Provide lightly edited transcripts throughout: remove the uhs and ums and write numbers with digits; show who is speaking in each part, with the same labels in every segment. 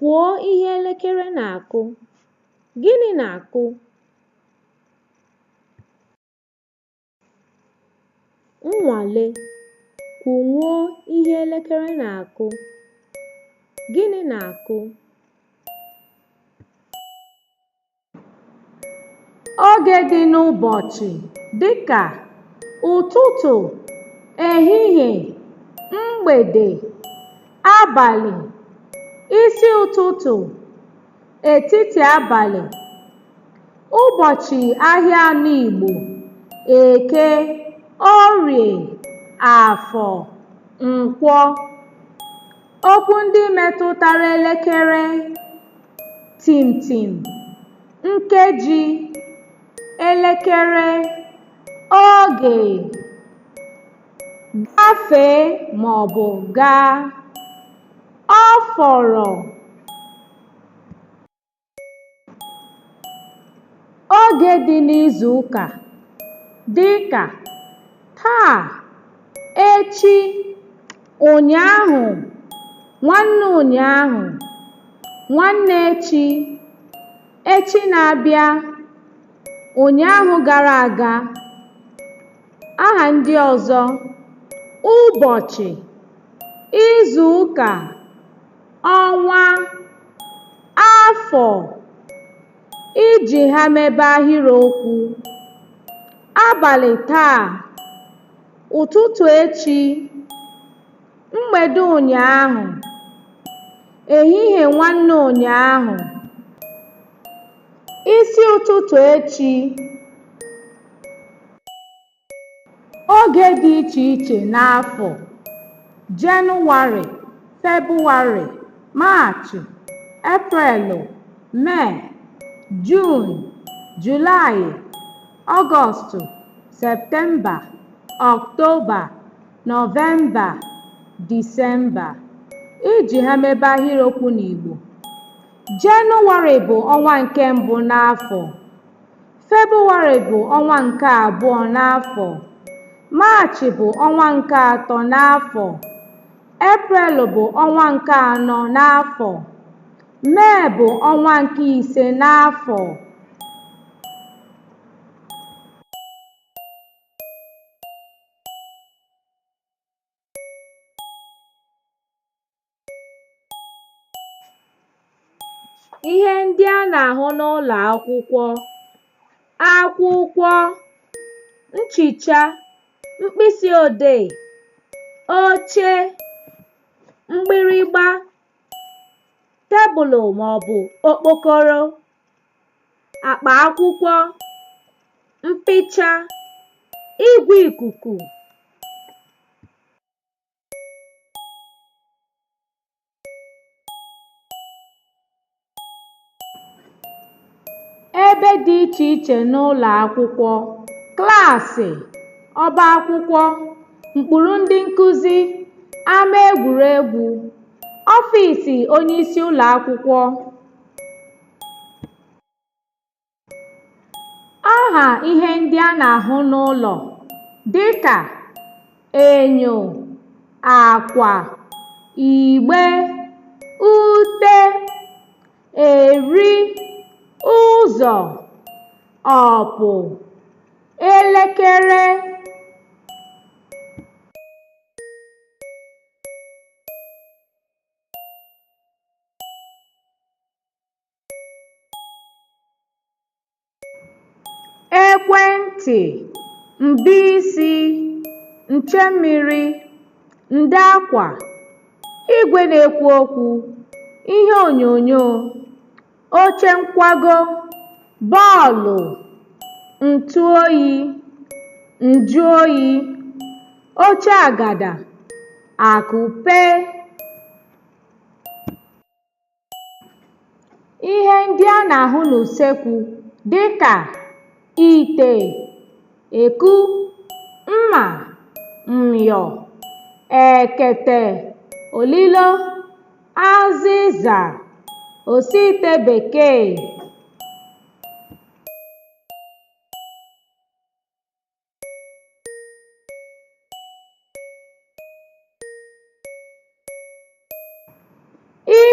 Speaker 1: Kwuo ihe elekere na-akụ. Gịnị na-akụ? Nnwale. Kwuo ihe elekere na-akụ. Gịnị na-akụ? Oge dị n'ụbọchị dịka ụtụtụ, ehihie, mgbede, abalị, isi ụtụtụ, etiti abalị. Ụbọchị ahịa anọ Igbo: Eke, Orie, Afọ, Nkwọ. Okwu ndị metụtara elekere: tim-tim, nkeji, elekere, oge, gafee maọbụ gaa, ọ fọrọ. Oge dị n'izu ụka dịka taa, echi, ụnyaahụ, nwanne ụnyaahụ, nwanne echi, echi na-abịa, ụnyaahụ gara aga. Aha ndị ọzọ: ụbọchị, izu ụka, ọnwa, afọ. Iji ha mebe ahịrịokwu: abalị taa, ụtụtụ echi, mgbede ụnyaahụ, ehihie nwanne ụnyaahụ, isi ụtụtụ echi. Oge dị iche iche n'afọ: Jenụwarị, Febrụwarị, Maachị, Eprelụ, Mee, Juun, Julaị, Ọgọstụ, Septemba, Ọktoba, Nọvemba, Disemba. Iji ha mebe ahịrịokwu n'Igbo: Jenụwarị bụ ọnwa nke mbụ n'afọ. Febrụwarị bụ ọnwa nke abụọ n'afọ. Maachị bụ ọnwa nke atọ n'afọ. Eprelụ bụ ọnwa nke anọ n'afọ. Mee bụ ọnwa nke ise n'afọ. Ihe ndị a na-ahụ n'ụlọ akwụkwọ: akwụkwọ, nchicha, mkpịsị odee, oche, mgbịrịgba, tebụlụ maọbụ okpokoro, akpa akwụkwọ, mpịcha, igwe ikuku. Ebe dị iche iche n'ụlọ akwụkwọ: klaasị, ọba akwụkwọ, mkpụrụ ndị nkụzi, ama egwuregwu, ọfiisi onyeisi ụlọ akwụkwọ. Aha ihe ndị a na-ahụ n'ụlọ dịka enyo, akwa, igbe, ute, eri, ụzọ, ọpụ, elekere. Ekwentị, mbịịsị, nchemmiri, nde akwa, igwe na-ekwu okwu, ihe onyonyo, oche nkwago, bọọlụ, ntụoyi, njụoyi, oche agada, akụpe. Ihe ndị a na-ahụ n'usekwu dịka ite, eku, mma, myọ, ekete, olilo, azịza, osiite bekee.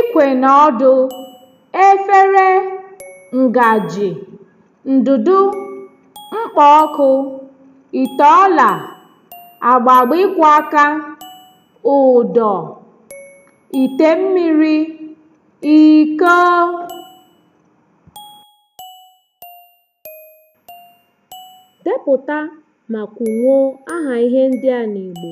Speaker 1: ikwe na ọdụ, efere, ngaji, ndụdụ, mkpa ọkụ, ite ọla, agbagba ịkwọ aka, ụdọ, ite mmiri, iko. Depụta ma kwuo aha ihe ndị a n'Igbo.